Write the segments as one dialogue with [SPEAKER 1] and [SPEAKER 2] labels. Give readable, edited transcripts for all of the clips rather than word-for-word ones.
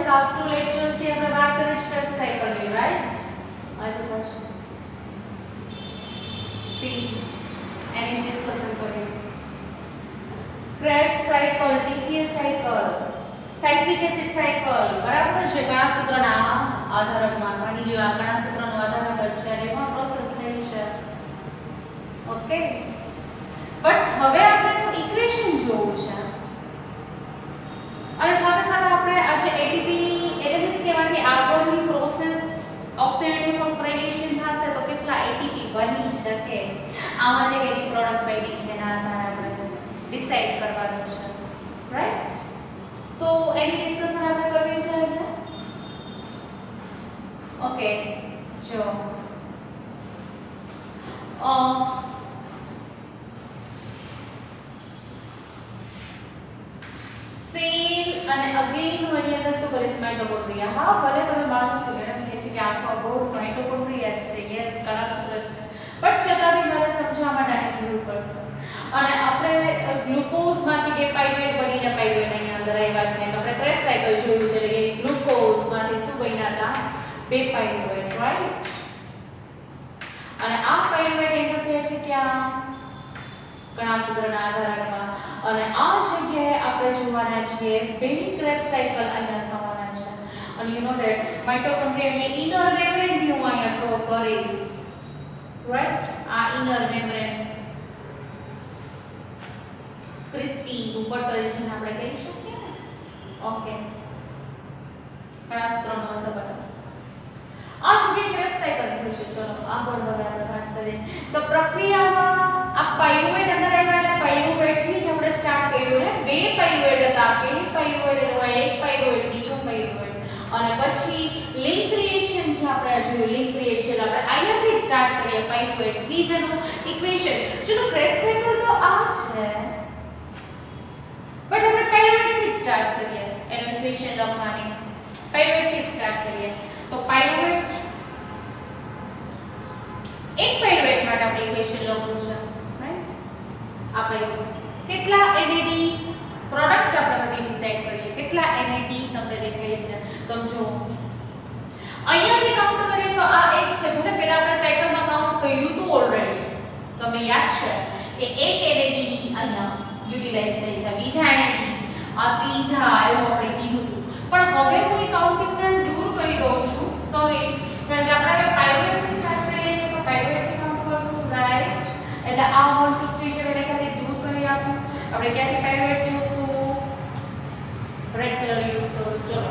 [SPEAKER 1] Last two lectures થી આપણે વાત કરી સ્ટ્રેસ સાયકલ ની, રાઈટ? આજે પાછું સી એની ડિસ્કશન કરીએ. Crash cycle, TCS cycle, cyclic acid cycle, બરાબર છે? કણા સૂત્રના આધારકમાં માની લ્યો આ કણા સૂત્રનો આધારક છે અને એમાં પ્રોસેસ થઈ છે. ઓકે, બટ હવે આપણે ઇક્વેશન જોવું છે અને સાથે સાથે આપણે આ જે એટીપી એટલે મીન્સ કે એમાંથી આગળની પ્રોસેસ ઓક્સિડેટિવ ફોસ્ફોરાઇલેશન થશે તો કેટલા એટીપી બની શકે, આમાં જે એટી પ્રોડક્ટ બની છે એના આધારે આપણે ડિસાઈડ કરવાનું છે, રાઈટ? તો એની ડિસ્કશન આપણે કરવી છે આજે. ઓકે, જો સેલ અને અગેન હું એની અંદર શું કરીશ? માઇટોકોન્ડ્રિયા. હા, ભલે તમે માનો કે મેડમ કહે છે કે આખો બહુ માઇટોકોન્ડ્રિયા છે, યસ કણા સૂત્ર છે, બટ છતાં મારે સમજવા માટે જરૂર પડશે. અને આપણે ગ્લુકોઝમાંથી બે પાઇરુવેટ બનીને પાઇરુવેટ અહીંયા અંદર આવ્યા છે. આપણે ક્રેશ સાયકલ જોયું છે એટલે કે ગ્લુકોઝમાંથી શું બન્યા હતા? બે પાઇરુવેટ, રાઈટ? અને આ પાઇરુવેટ એન્ટર થયા છે ક્યાં? કણા સૂત્રના આધારકમાં. અને આ જગ્યાએ આપણે જોવાના છીએ બે ક્રેશ સાયકલ અહીંયા થવાના છે. અને યુ નો ધેટ માઇટોકોન્ડ્રિયાની ઇનર મેમ્બ્રેન બી હું અહીંયા ડ્રો કરીશ, રાઈટ? આ ઇનર મેમ્બ્રેન ક્રિસ્પી ઉપર તલ છે આપણે કહી શકીએ ને. ઓકે, કણા સૂત્રનો અંત બરાબર. આ જગ્યાએ ક્રેશ સાયકલ થયું છે. ચલો આગળ હવે આપણે વાત કરીએ. તો પ્રક્રિયામાં આ પાઇરુવેટ અંદર આવ્યા, પાઇરુવેટ થી જ આપણે સ્ટાર્ટ કર્યું ને. બે પાઇરુવેટ હતા, બે પાઇરુવેટ એટલે એક પાઇરુવેટ બીજો પાઇરુવેટ, અને પછી લિંક રિએક્શન છે આપણે જોયું. લિંક રિએક્શન આપણે અહીંયાથી સ્ટાર્ટ કરીએ પાઇરુવેટ થી જેનું ઇક્વેશન. ચલો ક્રેશ સાયકલ તો આ છે, બટ આપણે પાઇરુવેટ થી સ્ટાર્ટ કરીએ એનું ઇક્વેશન લખવાની. પાઇરુવેટ થી સ્ટાર્ટ કરીએ તો પાઇરુવેટ એક પાઇરુવેટ માટે આપણે ઇક્વેશન લખવું છે, રાઈટ? આ પાઇરુવેટ કેટલા NAD પ્રોડક્ટ આપણે બધી ડિસાઈડ કરીએ. કેટલા NAD તમને દેખાય છે તમે જો અહીંયાથી કાઉન્ટ કરીએ તો આ એક છે. ભલે પહેલા આપણે સાયકલમાં કાઉન્ટ કર્યું હતું ઓલરેડી, તમને યાદ છે કે એક NAD અહીંયા યુટિલાઇઝ થઈ છે, બીજા NAD આ ત્રીજા એવું આપણે કીધું હતું. પણ હવે હું એ કાઉન્ટિંગને દૂર કરી દઉં છું, સોરી, કારણ કે આપણે પાઇરુવેટ થી સ્ટાર્ટ કરીએ છીએ તો પાઇરુવેટ થી કાઉન્ટ કરશું, રાઈટ? એટલે આ 1 2 3 છે એટલે ક્યાંથી દૂર કરી આપું. આપણે ક્યાંથી પાઇરુવેટ જોશું? રેડ કલર યુઝ કરું. ચલો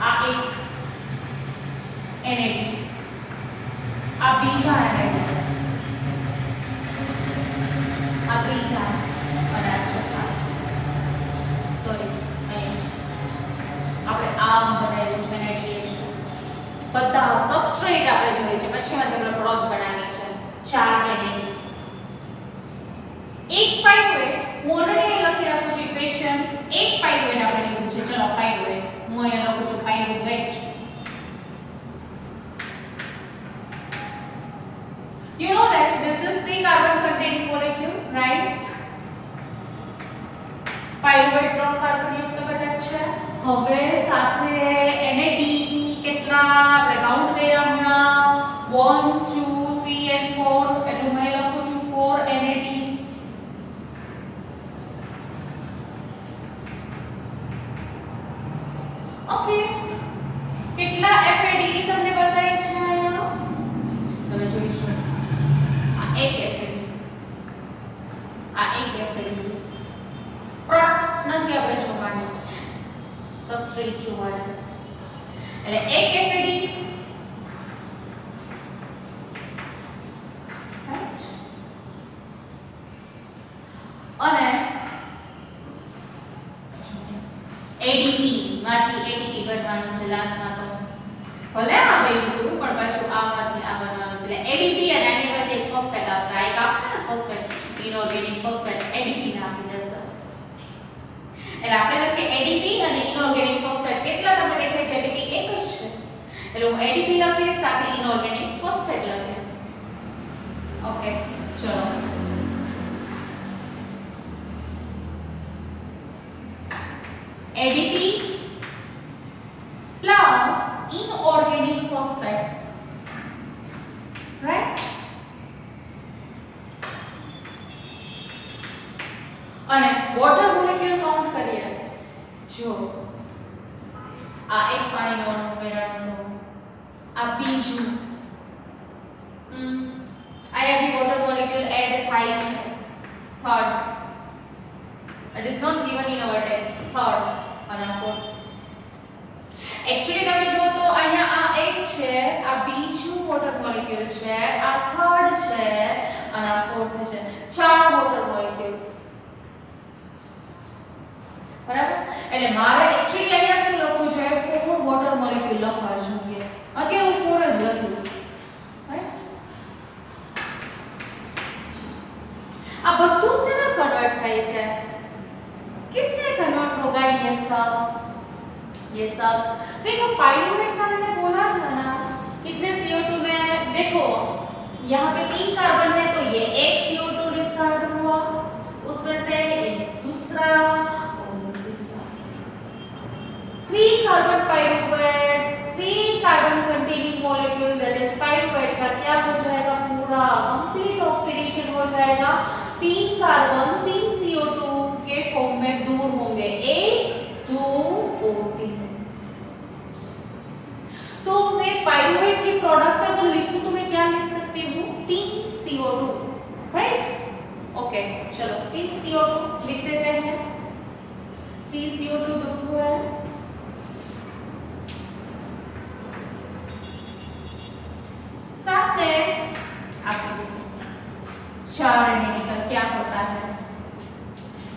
[SPEAKER 1] આ એક NAD, આ બીજા NAD, આ ત્રીજા અને આ ચોથા. સોરી, આપણે આમ બનાવ્યું છે NADH. બધા સબસ્ટ્રેટ આપણે જોઈએ છે, પછી એમાં આપણે પ્રોડક્ટ બનાવી છે 4 NAD. એક પાઇરુવેટ હું ઓલરેડી લખી રાખું છું ઇક્વેશન. એક પાઇરુવેટ આપણે લીધું છે. ચલો પાઇરુવેટ હું અહીંયા લખું છું પાઇરુવેટ. You know that this is 3 carbon containing molecule, right? પાઇરુવેટ 3 carbon યુક્ત ઘટક છે. હવે સાથે NAD કેટલા આપણે કાઉન્ટ કર્યા હમણાં 1 2 3 and 4 એટલે મેં લખું છું 4 NAD. ઓકે, કેટલા FAD તમને બતાય છે અહીંયા તમે જોઈશું. આ એક FAD, આ એક FAD પ્રોડક્ટ નથી આપણે જોવાનું, સબસ્ટ્રેટ જોવાના છે. એટલે એક FAD, રાઈટ? અને ADP માંથી ATP બનવાનું છે લાસ્ટમાં. તો ભલે આ બન્યું હતું પણ પાછું આમાંથી આ બનવાનું છે. એટલે ADP અને આની વચ્ચે એક ફોસ્ફેટ આવશે. આ એક આવશે ને ફોસ્ફેટ, ઇનઓર્ગેનિક ફોસ્ફેટ, ADP ના આપી દેશે. એટલે આપણે લખીએ ADP અને ઇનઓર્ગેનિક ફોસ્ફેટ. કેટલા તમને દેખાય છે? ADP એક જ છે એટલે હું ADP લખીશ, સાથે ઇનઓર્ગેનિક ફોસ્ફેટ લખીશ. ઓકે, ચલો ADP इनऑर्गेनिक फॉस्फेट, राइट। અને વોટર મોલેક્યુલ કાઉન્ટ કરીએ, જો આ એક પાણીનો અણુ ઉમેરાણો, આ બીજું અહીંયા બી વોટર મોલેક્યુલ એડ થાય છે, third, it is not given in our text, third અને fourth. Actually તમે જો તો અહીંયા આ એક છે, આ બીજું વોટર મોલેક્યુલ છે, આ થર્ડ છે અને આ ફોર્થ છે, ચાર વોટર મોલેક્યુલ, બરાબર. એટલે મારે एक्चुअली અહીંયા શું લખવું જોઈએ, 4 વોટર મોલેક્યુલ લખવા જોઈએ. અત્યારે હું 4 જ લખીશ, રાઈટ. આ બધું શેમાં કન્વર્ટ થાય છે, किसमें कन्वर्ट होगा ये सब? देखो पाइरुवेट का मैंने बोला था ना, कितने CO2 में, देखो यहाँ पे 3 कार्बन है तो ये एक CO2 डिस्कार्ड हुआ, उसमें से एक दूसरा और तीसरा, 3 carbon pyruvate, 3 carbon containing molecule that is pyruvate का क्या हो जाएगा, पूरा कंप्लीट ऑक्सीडेशन हो जाएगा, 3 कार्बन 3 CO2 के फॉर्म में दूर होंगे, 1 2 और 3. तो मैं पाइरुवेट की प्रोडक्ट अगर लिखूं तो मैं क्या लिख सकती हूँ, 3 CO2, राइट. ओके चलो 3 CO2 लिख देते हैं, 3 CO2 दूर हुआ है, साथ में आपको 4 NAD का क्या होता है,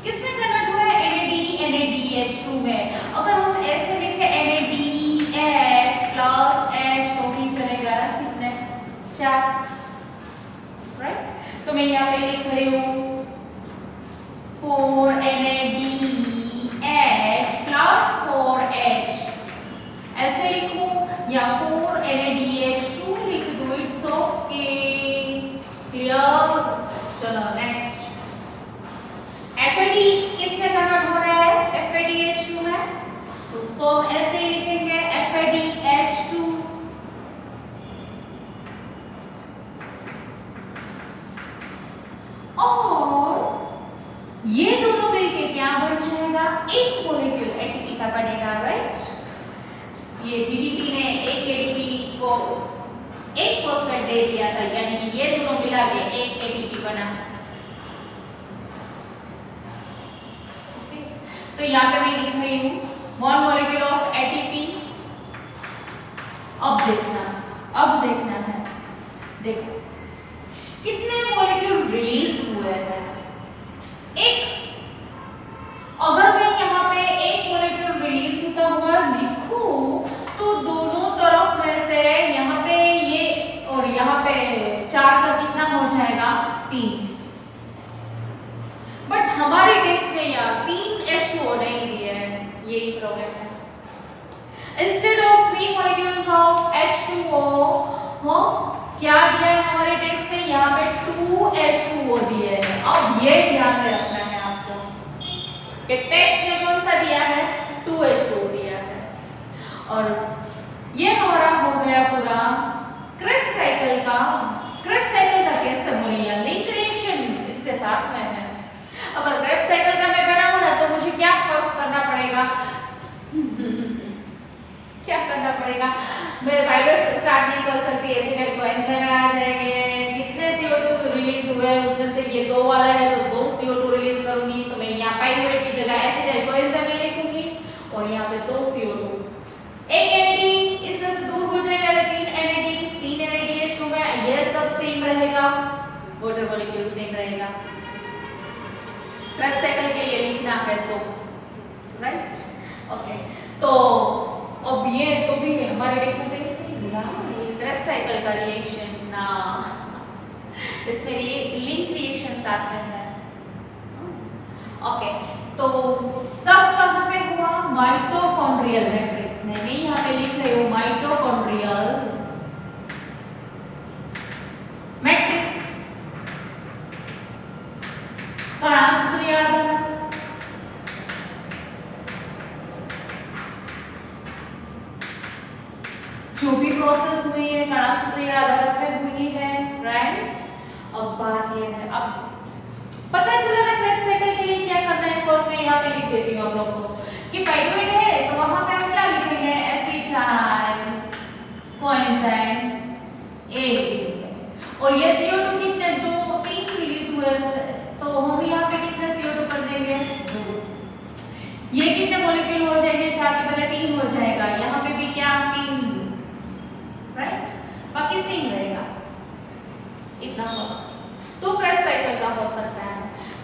[SPEAKER 1] किसमें कन्वर्ट हुआ है, NAD NADH2 में. अगर हम ऐसे लिखे NADH प्लस H तो भी चलेगा ना, कितने 4, राइट. तो मैं यहाँ पे लिख रही हूँ 4 NADH प्लस 4H, ऐसे लिखूं या 4 NADH2 लिख दूं, इट्स ओके, क्लियर. चलो नेक्स्ट, FAD किसमें कन्वर्ट हो रहा है, FADH2 में, तो उसको हम ऐसे ही लिखेंगे FADH2. और ये दोनों मिलके क्या बन जाएगा, एक मॉलिक्यूल ATP का बनेगा, राइट. ये GDP ने एक ADP को एक फॉस्फेट दे दिया था, यानी कि ये दोनों मिला के एक ATP बना. तो यहाँ पे मैं लिख रही हूँ 1 मॉलिक्यूल ऑफ ATP. अब देखना है, देखो कितने मॉलिक्यूल रिलीज हुए हैं, एक. अगर मैं यहाँ पे एक मॉलिक्यूल रिलीज होता हुआ लिखूं तो दोनों तरफ में से यहाँ पे ये और यहाँ पे 4 का कितना हो जाएगा, 3. बट हमारे टेक्स्ट में यार 3 H2O नहीं दिया है, यही प्रॉब्लम है. Instead of 3 molecules of H2O क्या दिया है हमारे टेक्स्ट में, यहाँ पे 2 H2O दिए हैं. अब ये ध्यान में रखना है आपको कि टेक्स्ट में कौन सा दिया है, 2 H2O दिया है. और ये हमारा हो गया पूरा क्रेब्स साइकिल का. क्रेब्स साइकिल का कैसे बोलिए, लिंक रिएक्शन इसके साथ में है. अगर क्रेब्स साइकिल का मैं बनाऊं ना तो मुझे क्या फर्क करना पड़ेगा क्या करना पड़ेगा, मैं वाइब्रेट स्टार्ट नहीं कर सकती, एसिटाइल कोएंजाइम आ जाएंगे, कितने CO2 रिलीज हुए उसमें से ये 2 वाला है तो 2 CO2 रिलीज करूंगी, तो मैं यहाँ पाइरुवेट की जगह एसिटाइल कोएंजाइम लिखूंगी और यहाँ पे 2 CO2, एक NAD इससे दूर हो जाएगा, 3 NAD 3 NADH2 में ये सब सेम रहेगा, वाटर मॉलिक्यूल सेम रहेगा. क्रेब्स साइकिल के लिए लिखना है तो, राइट. ओके तो अब ये तो भी है हमारे टेक्स्ट में, कैसे लिखा ये क्रेब्स साइकिल का रिएक्शन ना, इसमें ये लिंक रिएक्शन साथ में है. ओके तो सब कहाँ पे हुआ, माइटोकॉन्ड्रियल मैट्रिक्स में. मैं यहाँ पे लिख रही हूँ माइटोकॉन्ड्रियल मैट्रिक्स का सूत्र याद है, जो भी प्रोसेस हुई है कणासूत्र आधार पे हुई है, राइट। अब बात ये है, अब पता चला ना क्रेब्स साइकिल के लिए क्या करना है। फॉर्म में यहाँ पे लिख देती हूँ आप लोगों को कि पाइरुवेट है तो वहां पे हम क्या लिखेंगे, एसीटाइल कोएंजाइम ए, और ये CO2 कितने 2 3 रिलीज हुए, तो हम यहाँ पे कितने CO2 कर देंगे 2। ये कितने मॉलिक्यूल हो जाएंगे, 4 के पहले 3 हो जाएगा, यहाँ पे भी क्या 3, राइट, बाकी सेम रहेगा इतना होगा। तो क्रेब्स साइकिल का हो सकता है,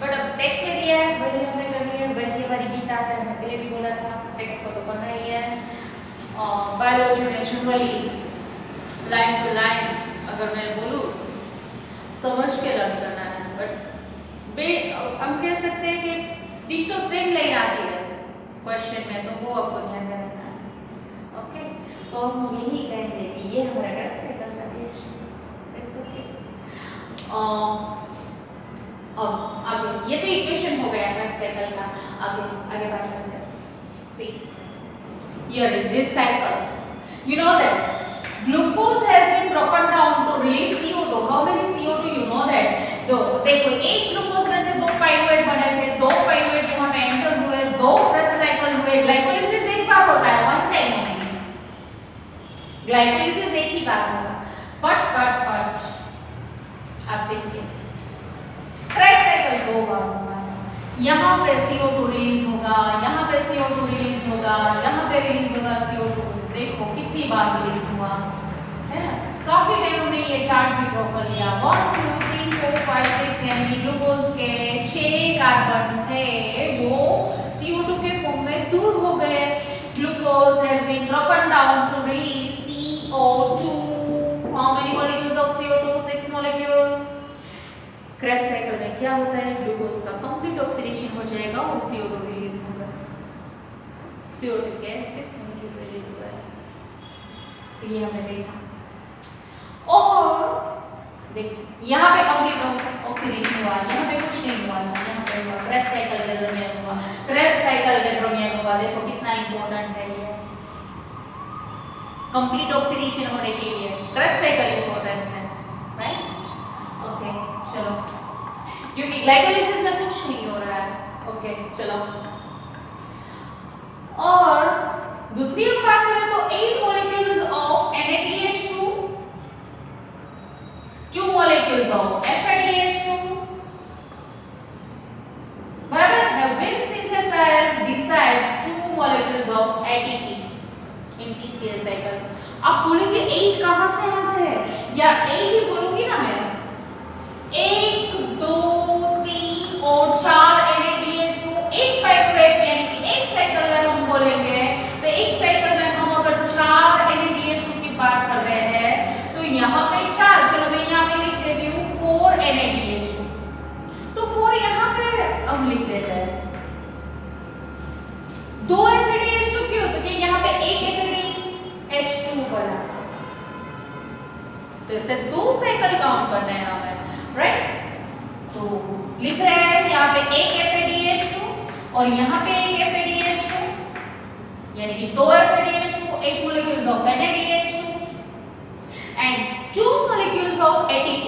[SPEAKER 1] बट अब टेक्स्ट में दिया है वही हमें करनी है, वही हमारी गीता है, मैंने पहले भी बोला था टेक्स्ट को तो करना ही है। बायोलॉजी में जनरली लाइन टू लाइन अगर मैं बोलूँ समझ के लर्न करना है, बट हम कह सकते हैं कि डिटो सेम लाइन आती है क्वेश्चन में, तो वो आपको ध्यान में रखना है। ओके, तो हम यही कहेंगे कि ये हमारा क्रेब्स साइकिल का रिएक्शन है। अब आगे, ये तो इक्वेशन हो गया क्रेब्स साइकिल का। आगे बात करते हैं। सी here in this cycle, you know that glucose has been broken down to release CO2. How many CO2 you know that? देखो एक ग्लूकोज में से 2 पाइरुवेट बने थे, 2 पाइरुवेट यहाँ पे एंटर हुए, 2 क्रेब्स साइकिल हुए। ग्लाइकोलिसिस एक बार होता है, वन टाइम होगी, ग्लाइकोलिसिस एक ही बार होगा। बट आप देखिए क्रेब्स साइकिल 2 बार होगा। यहाँ पे CO2 रिलीज होगा, यहाँ पे CO2 रिलीज होगा, यहाँ पे रिलीज होगा CO2। देखो कितनी बार रिलीज हुआ है ना। काफी टाइम हमने ये चार्ट भी ड्रॉ कर लिया। 1 2 3 4 5 6 यानी ग्लूकोज के 6 कार्बन थे, वो CO2 के फॉर्म में दूर हो गए। Glucose has been broken down to release CO2। How many molecules of CO2? 6 molecule. Krebs cycle में क्या होता है, ग्लूकोज का कंप्लीट ऑक्सीडेशन हो जाएगा और CO2 रिलीज होगा। CO2 के 6 मॉलिक्यूल रिलीज हुआ है, तो ये हमने देखा। और देखो यहाँ पे कंप्लीट ऑक्सीडेशन हुआ, यहाँ पे कुछ नहीं हुआ था, यहाँ पे हुआ क्रेब्स साइकिल के दरमियान हुआ। क्रेब्स साइकिल के दरमियान हुआ, देखो कितना इंपॉर्टेंट है ये कंप्लीट ऑक्सीडेशन होने के लिए। क्रेब्स साइकिल इंपॉर्टेंट है, राइट। ओके चलो, क्योंकि ग्लाइकोलिसिस में कुछ नहीं हो रहा है। ओके चलो, और दूसरी हम बात करें तो 8 molecules of NADH2, 2 molecules of FADH2 बराबर have been synthesized besides 2 molecules of ATP in TCA cycle। आप बोलेंगे 8 कहाँ से आ गए, या 8 ही बोलूंगी ना मैं, 1 2 3 और 4 NADH2 एक पाइरुवेट यानी कि एक साइकिल में हम बोलेंगे, तो एक साइकिल में हम अगर 4 NADH2 की बात कर रहे हैं तो यहाँ पे 4, चलो मैं यहाँ पे लिख देती हूँ 4 NADH2, तो 4 यहाँ पे हम लिख देते हैं। 2 FADH2 क्यों, तो कि यहाँ पे एक FADH2 बना, तो इसे 2 साइकिल काउंट करना है हमें, राइट। तो लिख रहे हैं यहाँ पे एक FADH2 और यहाँ पे एक FADH2, यानी कि 2 FADH2, 8 molecules of NADH2 and 2 molecules of ATP।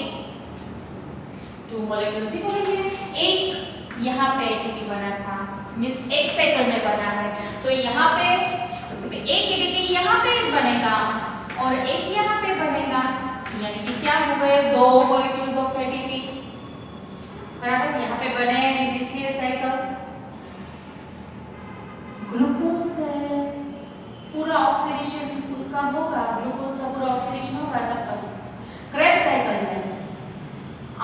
[SPEAKER 1] 2 molecules ही बोलेंगे, एक यहाँ पे ATP बना था, मीन्स एक साइकिल में बना है, तो यहाँ पे एक ATP यहाँ पे बनेगा और एक यहाँ पे बनेगा, यानी कि क्या हो गए 2 molecules of ATP बराबर। यहाँ पे बने TCA साइकिल, ग्लूकोज से पूरा ऑक्सीडेशन उसका होगा, ग्लूकोज का पूरा ऑक्सीडेशन होगा, तब तक क्रेब्स साइकिल में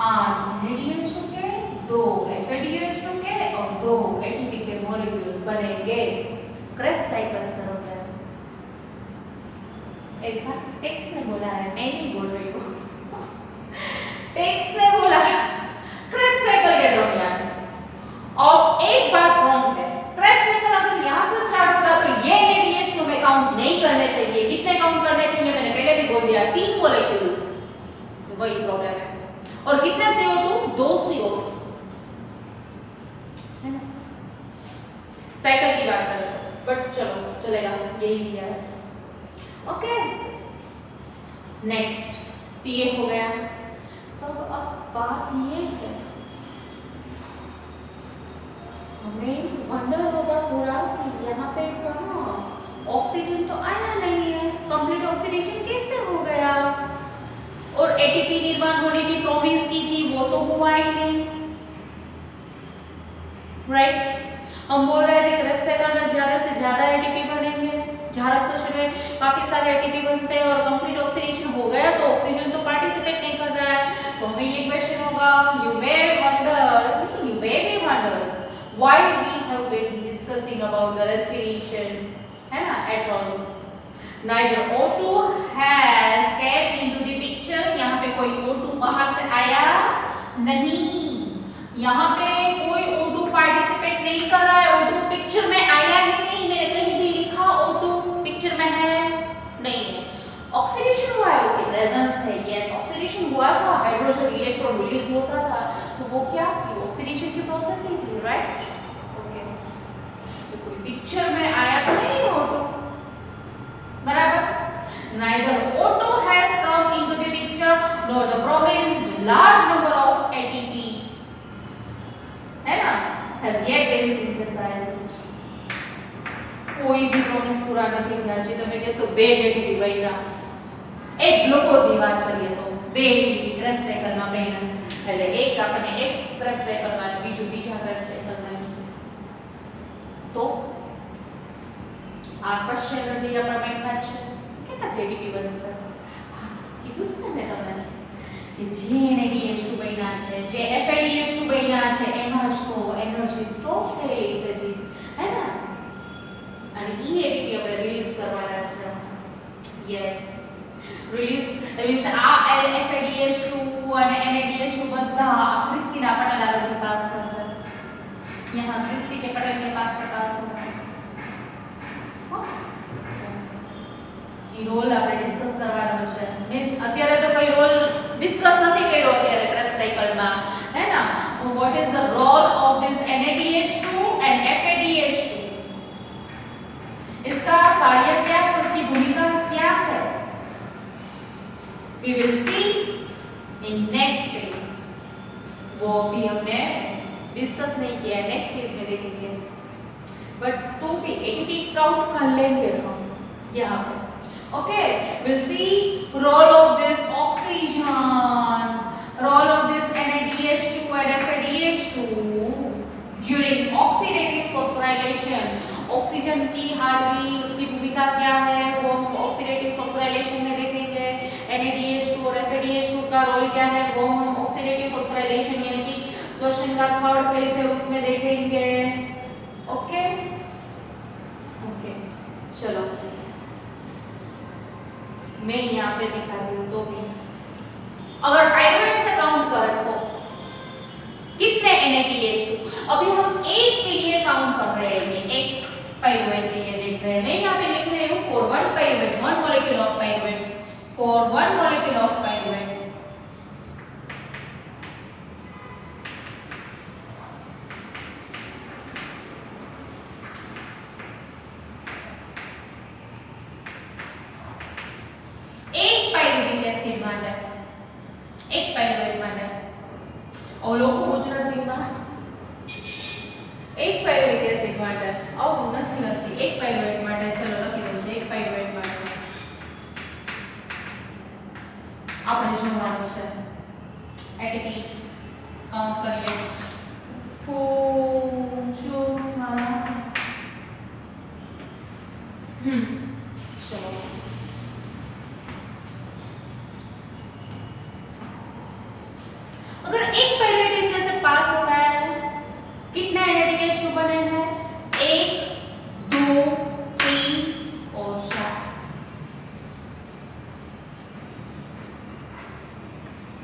[SPEAKER 1] 8 NADH2 के, 2 FADH2 के और 2 ATP के मॉलिक्यूल्स बनेंगे क्रेब्स साइकिल करोगे। ऐसा टेक्स्ट ने बोला है, मैं नहीं बोल रही हूँ, टेक्स्ट ने बोला क्रेब्स साइकिल के दरमियान। और एक बात रॉन्ग है, क्रेब्स साइकिल अगर यहाँ से स्टार्ट होगा तो ये NADH2 में काउंट नहीं करने चाहिए। कितने काउंट करने चाहिए मैंने पहले भी बोल दिया, 3 मॉलिक्यूल, वही प्रॉब्लम है। और कितने CO2? 2 CO2 है ना, साइकिल की बात करें, बट चलो चलेगा, यही दिया है। ओके नेक्स्ट, तो ये हो गया। तब अब बात ये है, हमें वंडर होगा पूरा कि यहाँ पे कहाँ ऑक्सीजन तो आया नहीं है, कंप्लीट ऑक्सीडेशन कैसे हो गया, और एटीपी निर्माण होने की प्रॉमिस की थी वो तो हुआ ही नहीं, राइट। हम बोल रहे थे क्रेब्स साइकिल में ज्यादा से ज्यादा एटीपी बनेंगे, झाड़क शोषण में काफी सारे एटीपी बनते हैं, और कंप्लीट ऑक्सीडेशन हो गया तो ऑक्सीजन तो पार्टिसिपेट नहीं कर रहा है। तो हमें ये क्वेश्चन होगा, you may be wonders why we have been discussing about the respiration, है ना, at all. Neither O2 has came into the picture, यहाँ पे कोई O2 बाहर से आया नहीं, यहाँ पे कोई O2 पार्टिसिपेट नहीं कर रहा है, O2 पिक्चर में आया ही नहीं, मैंने कहीं भी लिखा O2 पिक्चर में है नहीं है। ऑक्सीडेशन हुआ है, उसकी प्रेजेंस है, यस ऑक्सीडेशन हुआ था, हाइड्रोजन इलेक्ट्रॉन रिलीज होता था, तो वो क्या थी, ऑक्सीडेशन की प्रोसेस ही थी, राइट। ओके, तो कोई पिक्चर में आया तो नहीं O2, बराबर। Neither O2 has come into the picture nor the promised large number of ATP, है ना, has yet been synthesized। कोई भी प्रॉमिस पूरा नहीं થયા છે, તમે કહેશો બે જ ATP બન્યા, એક ગ્લુકોઝની વાત કરીએ તો બે ATP ક્રેબ્સ સાયકલમાં બન્યા, એટલે એક આપણે એક ક્રેબ્સ સાયકલમાં અને બીજું બીજા ક્રેબ્સ સાયકલમાં, તો આ ક્વેશ્ચન જે આપણા માઇન્ડમાં છે કેટલા એટીપી બનશે, કીધું ને મેં તમને કે જે NADH2 બન્યા છે, જે FADH2 બન્યા છે, એમાં જ તો એનર્જી સ્ટોર થયેલી છે જી, હે ને, અને ઈ એટીપી આપણે રિલીઝ કરવાના છે, યસ રિલીઝ, મીન્સ આ FADH2 અને NADH2 બધા ક્રિસ્ટીના પટેલ આગળથી પાસ થશે, यहाँ क्रिस्टी के पटेल के पास से पास होगा, ઈ રોલ આપણે ડિસ્કસ કરવાનો છે, મીન્સ અત્યારે તો કઈ રોલ ડિસ્કસ નથી કર્યો અત્યારે ક્રેબ્સ સાયકલમાં, है ना, what is the role of this NADH2 and FADH2, इसका कार्य क्या है, उसकी भूमिका क्या है, we will see in next phase, वो भी हमने डिस्कस नहीं किया है, नेक्स्ट फेज में देखेंगे, बट तो भी एटीपी काउंट कर लेंगे हम यहाँ पे। Okay, we'll see role of this oxygen, role of this NADH2 and FADH2 during oxidative phosphorylation, oxygen की हाजिरी, उसकी भूमिका क्या है, वो हम ऑक्सीडेटिव फॉस्फोराइलेशन में देखेंगे। NADH2 और FADH2 का रोल क्या है, वो हम ऑक्सीडेटिव फॉस्फोराइलेशन यानी कि श्वसन का थर्ड फेज है उसमें देखेंगे। ओके ओके, चलो मैं यहाँ पे दिखा रही हूँ, तो भी अगर पाइरुवेट से काउंट करें तो कितने NADH2, अभी हम एक के लिए काउंट कर रहे हैं, एक पाइरुवेट के लिए देख रहे हैं, मैं यहाँ पे लिख रही हूँ for one pyruvate, one molecule of pyruvate, for one molecule of pyruvate, एक पाइरुवेट માટે અવલોકો ગુજરાતીમાં એક પાઇરુવેટ એસિડ માટે આવું નથી એક પાઇરુવેટ માટે ચલો લખી દઉં છે એક પાઇરુવેટ માટે આપણે જોવાનું છે એટીપી કાઉન્ટ કરીએ ચલો अगर एक पाइरुवेट इसमें से पास होता है कितना NADH2 बने हैं, 1 2 3 और 4,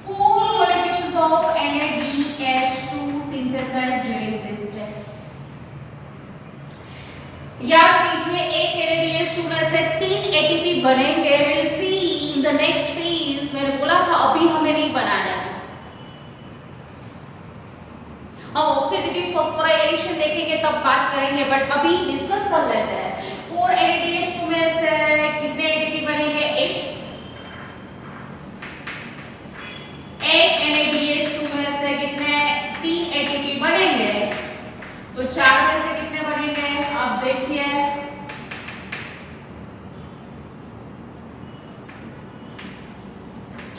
[SPEAKER 1] 4 molecules of NADH2 synthesized during this step। याद कीजिए एक NADH2 में से 3 ATP बनेंगे, will see in the next phase, मैंने बोला था अभी हमें नहीं बनाना है, हम ऑक्सीडेटिव फॉस्फोराइलेशन देखेंगे तब बात करेंगे, बट अभी डिस्कस कर लेते हैं। 4 NADH2 में से कितने एटीपी बनेंगे, 8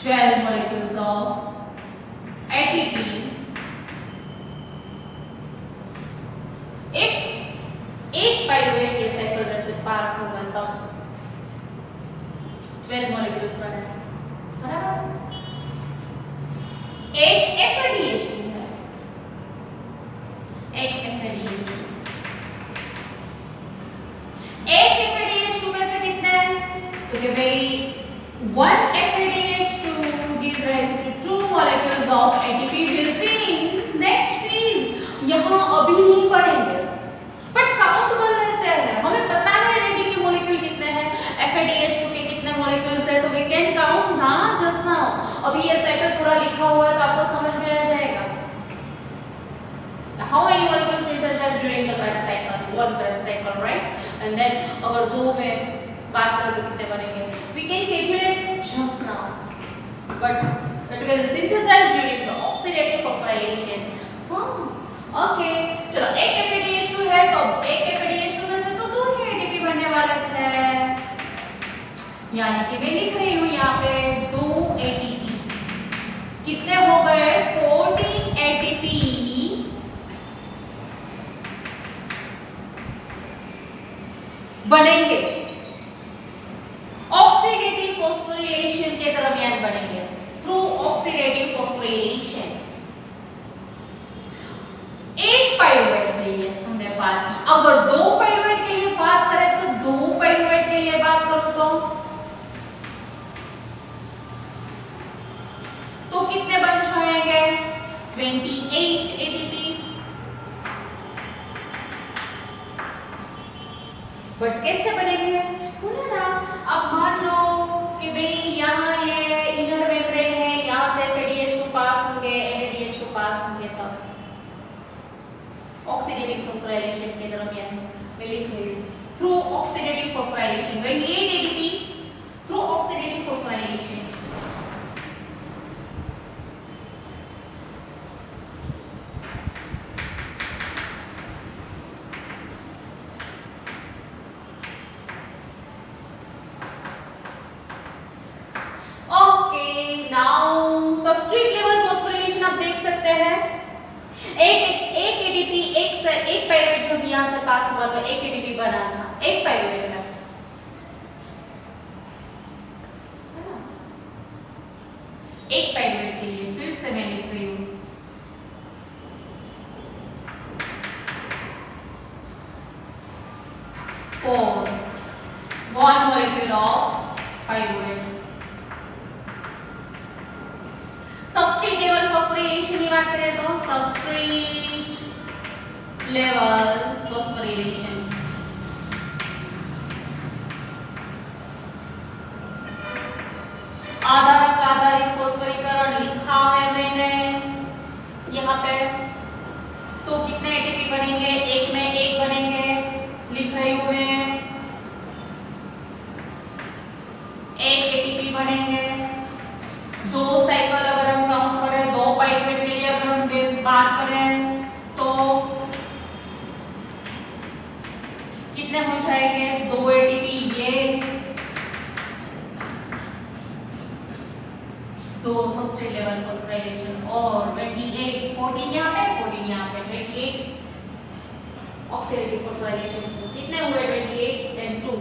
[SPEAKER 1] 12 molecules of ATP. If एक पाइरुवेट ये साइकिल में से पास होगा तब 12 मॉलिक्यूल्स बने, बराबर। एक FADH2 है, एक FADH2, एक FADH2 में से कितने हैं? तो कि भाई 1 FADH2 gives rise to 2 molecules of ATP. We'll see in next phase. यहाँ अभी नहीं पढ़ेंगे, बट काउंटेबल रहते हैं। हमें पता है NAD के मॉलिक्यूल कितने हैं, FADH2 के कितने मॉलिक्यूल्स हैं, तो we can count ना just now. अभी ये साइकिल पूरा लिखा हुआ है तो आपको समझ में आ जाएगा। How many molecules synthesized during the Krebs cycle? One Krebs cycle, right? And then अगर दो में बात करें तो कितने बनेंगे? We can calculate just now, but it will synthesize during the oxidative phosphorylation. Okay, चलो एक FADH2 है तो एक FADH2 में से तो दो ही ATP बनने वाले हैं, यानी कि मैं लिख रही हूँ यहाँ पे 2 ATP कितने हो गए? 14 ATP बनेंगे, ऑक्सीडेटिव फॉस्फोरिलेशन के दरमियान बनेंगे, थ्रू ऑक्सीडेटिव फॉस्फोरिलेशन। एक पाइरुवेट के लिए हमने बात की, अगर दो पाइरुवेट के लिए बात करें तो दो पाइरुवेट के लिए बात करो तो कितने बन जाएंगे? 28 ATP। बट कैसे बनेंगे? बोला ना, अब मान लो कि भाई यहाँ ये इनर मेम्ब्रेन है, यहाँ से FADH2 पास होंगे, NADH2 पास होंगे, तब ऑक्सीडेटिव फॉस्फोराइलेशन के दरमियान मैं लिख रही हूँ through oxidative phosphorylation, 28 ATP through oxidative phosphorylation. Okay, now substrate level phosphorylation आप देख सकते हैं। एक ATP एक पाइरुवेट जब यहाँ से पास हुआ तो एक ATP बना था, एक पाइरुवेट में, एक पाइरुवेट के लिए फिर से मैं लिख रही हूँ 4 1 molecule of pyruvate। Substrate level phosphorylation की बात करें तो सबस्ट्रेट लेवल फॉस्फोराइलेशन आधारक आधारित फॉस्फोरीकरण लिखा है मैंने यहाँ पे, तो कितने ATP बनेंगे? एक में एक बनेंगे, लिख रही हूँ मैं, एक ATP बनेंगे। दो साइकिल अगर हम काउंट करें, दो पाइरुवेट के लिए अगर हम बात करें तो कितने हो जाएंगे? 2 ATP ये, दो सबस्ट्रेट लेवल फॉस्फोराइलेशन और 28 14 यहाँ पे 14 यहाँ पे 28 ऑक्सीडेटिव फॉस्फोराइलेशन। कितने हुए? 28 then 2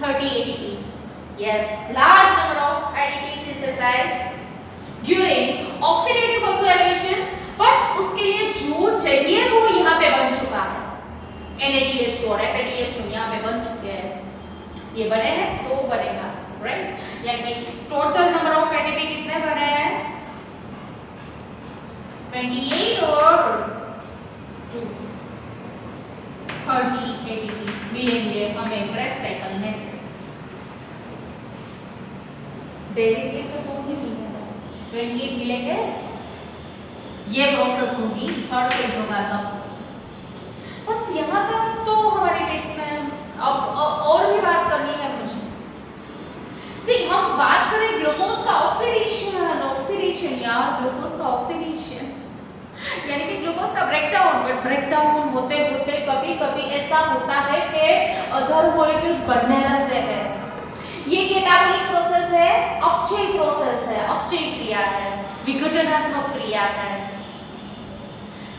[SPEAKER 1] 30 ATP। Yes, large number of ATP synthesized during oxidative phosphorylation, but उसके लिए जो चाहिए वो यहाँ पे बन चुका है। NADH2 और FADH2 यहाँ पे बन चुके हैं, ये बने हैं तो बनेगा, राइट? यानी टोटल नंबर ऑफ ATP कितने बने हैं? 28 और 2 30 ATP मिलेंगे हमें क्रेब्स साइकिल में से। डायरेक्टली तो दो ही मिलेगा, 28 मिलेंगे, ये प्रोसेस होगी, थर्ड फेज होगा तब। बस यहाँ तक तो हमारे टेक्स्ट में, अब और भी बात करनी है मुझे। सी हम बात करें ग्लूकोज का ऑक्सीडेशन यार, ग्लूकोज का ऑक्सीडेशन यानी कि ग्लूकोज का ब्रेकडाउन, बट ब्रेकडाउन होते होते कभी कभी ऐसा होता है कि अदर मॉलिक्यूल्स बढ़ने लगते हैं। ये कैटाबोलिक प्रोसेस है अपचयी प्रोसेस है, अपचयी क्रिया है, विघटनात्मक क्रिया है।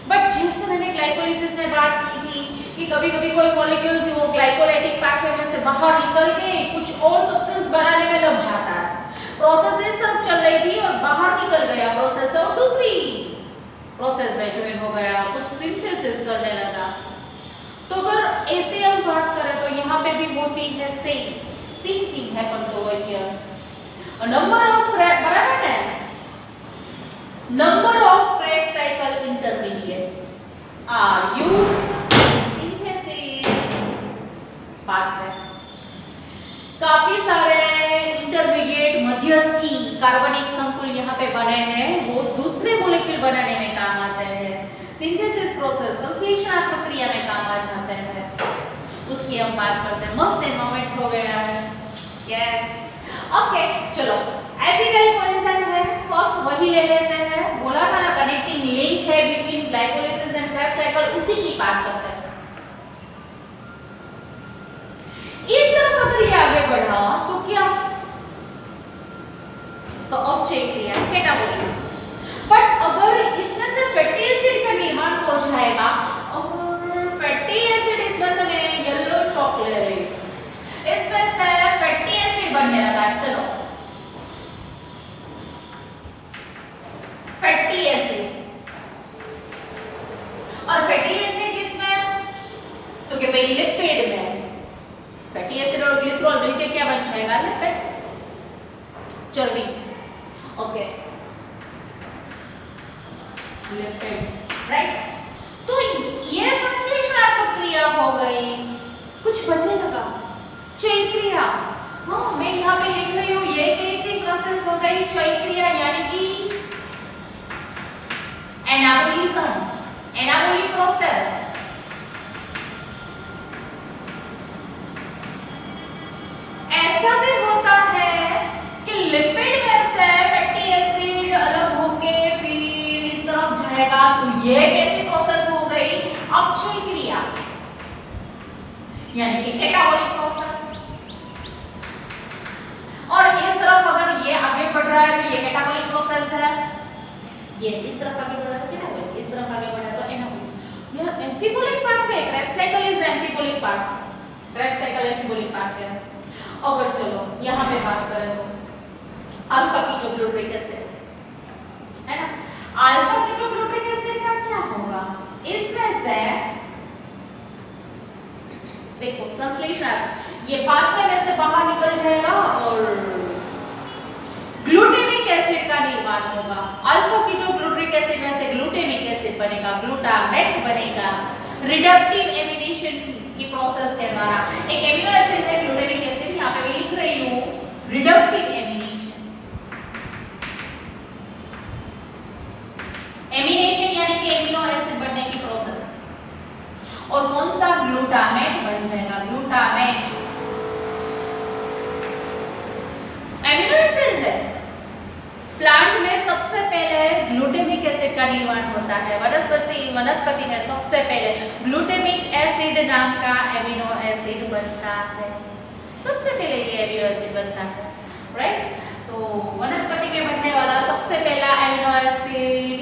[SPEAKER 1] बट जैसे मैंने ग्लाइकोलाइसिस में बात की थी कि कभी-कभी कोई मॉलिक्यूल्स वो ग्लाइकोलाइटिक पाथवे में से बाहर निकल के कुछ और सब्सटेंस बनाने में लग जाता है। प्रोसेस एक साथ चल रही थी और बाहर निकल गया प्रोसेस और दूसरी प्रोसेस में ज्वाइन हो गया, कुछ सिंथेसिस करने लगा। तो अगर ऐसे हम बात करें तो यहाँ पे भी होती है same thing happens over here. Number of बराबर है, number of Krebs cycle intermediates are used in synthesis pathway। काफी सारे इंटरमीडिएट मध्यस्थी कार्बनिक संकुल यहाँ पे बने हैं, वो दूसरे मॉलिक्यूल बनाने में काम आते हैं, सिंथेसिस प्रोसेस संश्लेषणात्मक क्रिया में काम आ जाते हैं। उसकी हम बात करते हैं। मस्त एनवायरनमेंट हो गया है। यस ओके, चलो एसिटाइल कोएंजाइम है, फर्स्ट वही ले लेते हैं। बोला था ना कनेक्टिंग लिंक है between glycolysis and Krebs cycle, उसी की बात करते हैं। इस तरफ अगर ये आगे बढ़ा तो क्या, तो अपचयी क्रिया कैटाबोलिक। बट अगर इसमें से फैटी एसिड का निर्माण हो जाएगा, अगर फैटी एसिड इसमें से येलो चॉकलेट इसमें से फैटी एसिड बनने लगा, चलो फैटी एसिड, और फैटी एसिड किसमें, तो क्या भाई लिपिड में। फैटी एसिड और ग्लिसरॉल मिलके क्या बन जाएगा, लिपिड, चर्बी। Okay lipid, right. तो ये संश्लेषणात्मक क्रिया हो गई, कुछ बनने लगा, क्षय क्रिया। हाँ मैं यहाँ पे लिख रही हूँ ये कैसी प्रोसेस हो गई, क्षय क्रिया, यानी कि एनाबोलिज्म, एनाबोलिक प्रोसेस। ऐसा भी होता है कि लिपिड में से फैटी एसिड अलग होके फिर इस तरफ जाएगा, तो ये कैसी प्रोसेस हो गई, अपचयी क्रिया, यानी कि कैटाबोलिक प्रोसेस। और इस तरफ अगर ये आगे बढ़ रहा है तो ये कैटाबोलिक प्रोसेस है, ये इस तरफ आगे बढ़ा तो कैटाबोलिक, इस तरफ आगे बढ़ा तो एनाबोलिक। यह amphibolic pathway, Krebs cycle is amphibolic path, Krebs cycle amphibolic pathway. अगर चलो यहाँ पे बात करें तो अल्फा कीटोग्लूटरिक एसिड है ना, अल्फा कीटोग्लूटरिक एसिड का क्या होगा, इसमें से देखो संश्लेषण, ये पाथवे में से बाहर निकल जाएगा और ग्लूटामिक एसिड का निर्माण होगा। अल्फा कीटोग्लूटरिक एसिड में से ग्लूटामिक एसिड बनेगा, ग्लूटामेट बनेगा, रिडक्टिव एमिनेशन की प्रोसेस के द्वारा। एक एमिनो एसिड है ग्लूटामिक एसिड, यहाँ पे मैं लिख रही हूँ रिडक्टिव एमिनेशन। एमिनेशन यानी कि एमिनो एसिड बनने की प्रोसेस, और कौन सा, ग्लूटामेट बन जाएगा, ग्लूटामेट एमिनो एसिड है। प्लांट में सबसे पहले ग्लूटामिक एसिड का निर्माण होता है, वनस्पति में सबसे पहले ग्लूटामिक एसिड नाम का एमिनो एसिड बनता है, सबसे पहले ये एमिनो एसिड बनता है, राइट। तो वनस्पति में बनने वाला सबसे पहला एमिनो एसिड,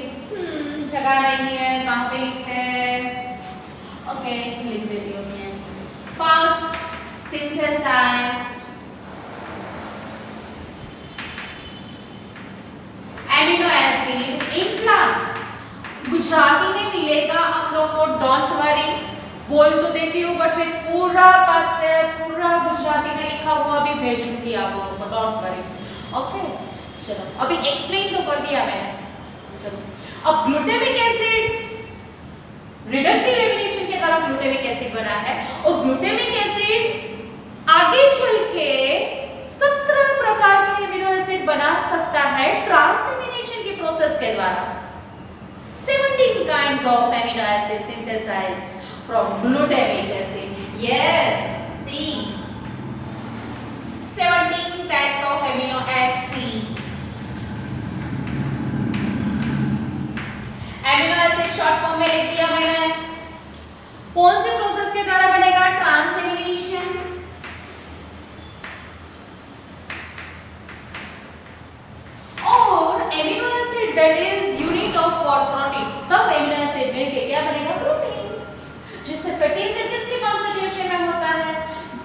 [SPEAKER 1] जगह नहीं है कहाँ पे लिखे, ओके लिख देती हूँ मैं, first synthesized amino acid in plant. Gujarati में मिलेगा आप लोग को, डोंट वरी, बोल तो देती हूँ बट मैं पूरा बात से पूरा गुजराती में लिखा हुआ भी भेज दूंगी आप लोगों को, डोंट वरी। ओके चलो अभी एक्सप्लेन तो कर दिया मैंने। चलो अब ग्लूटामिक एसिड रिडक्टिव एमिनेशन के द्वारा ग्लूटामिक एसिड बना है, और ग्लूटामिक एसिड आगे चल के 17 प्रकार के एमिनो एसिड बना सकता है ट्रांस एमिनेशन की प्रोसेस के द्वारा। 17 kinds of amino acids synthesized from glutamic acid. Yes, see, 17 types of amino acid. Amino acid short form में लिख दिया मैंने। कौन सी प्रोसेस के द्वारा बनेगा, transamination. That is unit of for protein. सब एमिनो एसिड मिलके क्या बनेगा? प्रोटीन। जिससे फैटी एसिड किसके कॉन्स्टिट्यूशन में होता है?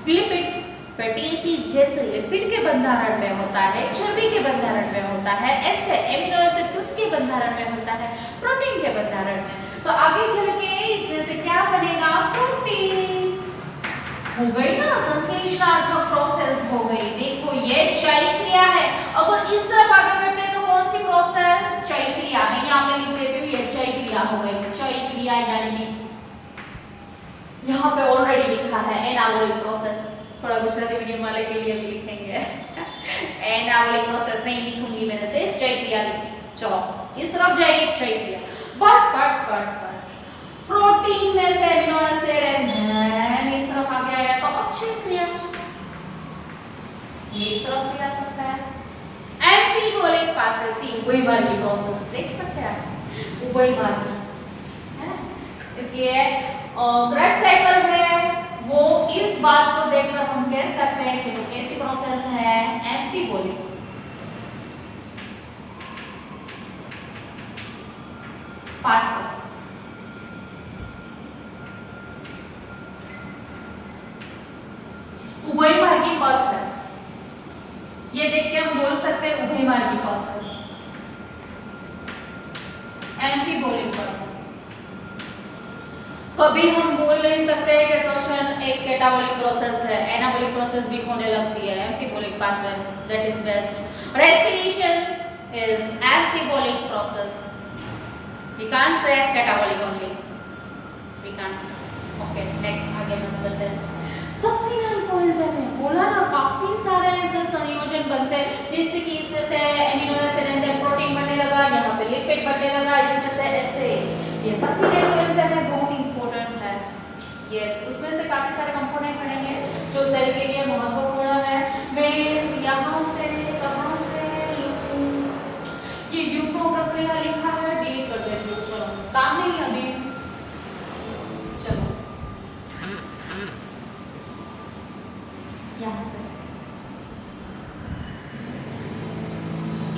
[SPEAKER 1] लिपिड। फैटी एसिड जैसे लिपिड के बंधारण में होता है, चर्बी के बंधारण में होता है, ऐसे एमिनो एसिड किसके बंधारण में होता है? प्रोटीन के बंधारण में। तो आगे चल के इसमें से क्या बनेगा? प्रोटीन। हो गई ना, संश्लेषणात्मक प्रोसेस हो गई। देखो ये क्षय क्रिया है। अगर इस तरफ आगे बढ़ते हैं तो कौन सी प्रोसेस? क्षय क्रिया। मैं यहाँ पे लिख देती हूँ, ये क्षय क्रिया हो गई। क्षय क्रिया यानी कि यहाँ पे ऑलरेडी लिखा है एनाबॉलिक प्रोसेस। थोड़ा गुजराती मीडियम वाले के लिए भी लिखेंगे। एनाबॉलिक प्रोसेस नहीं लिखूंगी, मैंने सिर्फ क्षय क्रिया लिखी। चलो इस तरफ जाएगी क्षय क्रिया। बट प्रोटीन में से एमिनो एसिड एंड इस तरफ आ गया तो अक्षय क्रिया ये इस तरफ भी आ सकता है। एम्फीबोलिक पाथवे सी उभयमार्गी प्रोसेस देख सकते हैं, उभयमार्गी है। इसलिए क्रेश साइकिल है वो इस बात को देखकर हम कह सकते हैं कि वो कैसी प्रोसेस है? एम्फीबोलिक। पाथवे उभयमार्गी पथ है, ये देख के हम बोल सकते हैं उभयमार्गी पथ है, एम्फीबोलिक पथ। कभी हम बोल नहीं सकते कि शोषण एक कैटाबोलिक प्रोसेस है, एनाबॉलिक प्रोसेस भी होने लगती है। Amphibolic pathway that is best. Respiration is amphibolic process. We can't say catabolic only, we can't say. Okay next आगे बढ़ते हैं। सक्सीनल कोएंजाइम में बोला ना काफी सारे ऐसे संयोजन बनते हैं जिससे कि इससे से एमिनो एसिड एंड प्रोटीन बनने लगा, यहाँ पे लिपिड बनने लगा, इसमें से ऐसे ये सक्सीनल कोएंजाइम है बहुत इंपॉर्टेंट है। यस उसमें से काफी सारे कंपोनेंट बनेंगे जो सेल के लिए महत्वपूर्ण है। मैं यहाँ से कहाँ से लिखूं? ये यूको प्रक्रिया लिखा है, डिलीट कर देती हूँ। चलो काम नहीं अभी, चलो यहाँ से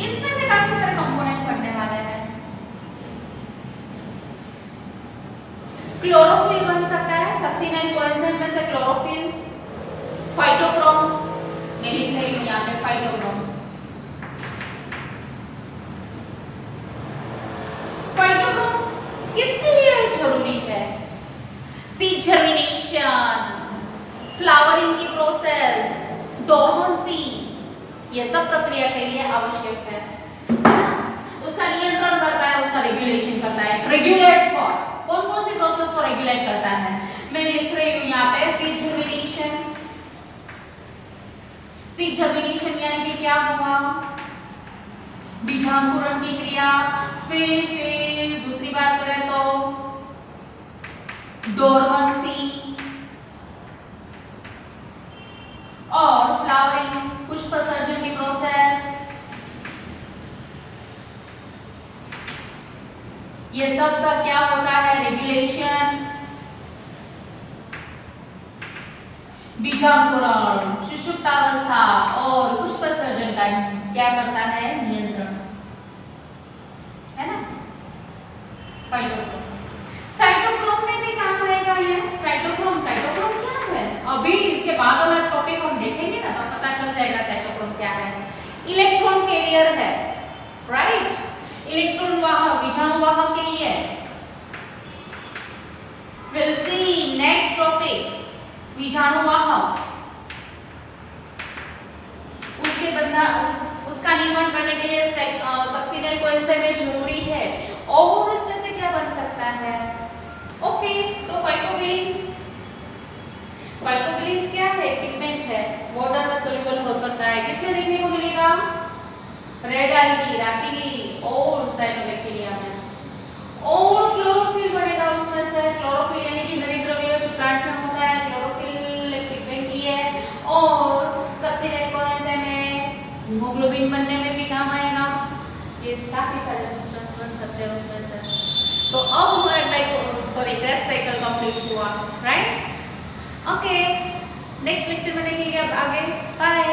[SPEAKER 1] इसमें से काफी सारे कंपोनेंट बनने वाले हैं। क्लोरोफिल बन सकता है सक्सीनाइल कोएंजाइम में से क्लोरोफिल, फाइटोक्रोम्स मैं लिख रही हूँ यहाँ पे फाइटोक्रोम्स। फाइटोक्रोम्स किसके लिए जरूरी है? सीड जर्मिनेशन, फ्लावरिंग की प्रोसेस, डोर्मेंसी, ये सब प्रक्रिया के लिए आवश्यक है। उसका नियंत्रण करता है, उसका रेगुलेशन करता है। रेगुलेट्स फॉर कौन कौन सी प्रोसेस को रेगुलेट करता है? मैं लिख रही हूँ यहाँ पे सीड जर्मिनेशन। सीड जर्मिनेशन यानी कि क्या हुआ? बीजांकुरण की क्रिया। फिर दूसरी बात करें तो डोर्मेंसी और फ्लावरिंग पुष्पसर्जन की प्रोसेस। ये सब का क्या होता है? रेगुलेशन। बीजांकुरण, सुषुप्तावस्था और पुष्पसर्जन का क्या करता है? नियंत्रण, है ना? फाइटोक्रोम। साइटोक्रोम में भी काम आएगा ये। साइटोक्रोम क्या है? अभी इसके बाद वाला टॉपिक हम देखेंगे ना तो पता चल जाएगा साइटोक्रोम क्या है। इलेक्ट्रॉन कैरियर है, राइट? इलेक्ट्रॉन वाहक, विजाणु वाहक के लिए विल सी नेक्स्ट टॉपिक विजाणु वाहक। उसके बंधा उसका निर्माण करने के लिए सक्सीनल कोएंजाइम जरूरी है। और इसमें से क्या बन सकता है? ओके तो फाइकोबिलिन्स क्या है? पिगमेंट है, वाटर में सोल्यूबल हो सकता है। किसमें देखने को मिलेगा? रेड एल्गी, रैपिडी और साइनोबैक्टीरिया में। और क्लोरोफिल बनेगा उसमें से। क्लोरोफिल यानी कि हरित द्रव्य जो प्लांट में होता है, क्लोरोफिल एक पिगमेंट ही है। और सक्सीनल कोएंजाइम में हीमोग्लोबिन बनने में भी काम आएगा। ये काफी सारे सब्सटेंस बन सकते हैं उसमें से। तो अब हमारा क्रेश साइकिल कंप्लीट हुआ, राइट? ओके नेक्स्ट लेक्चर में देखेंगे अब आगे। बाय।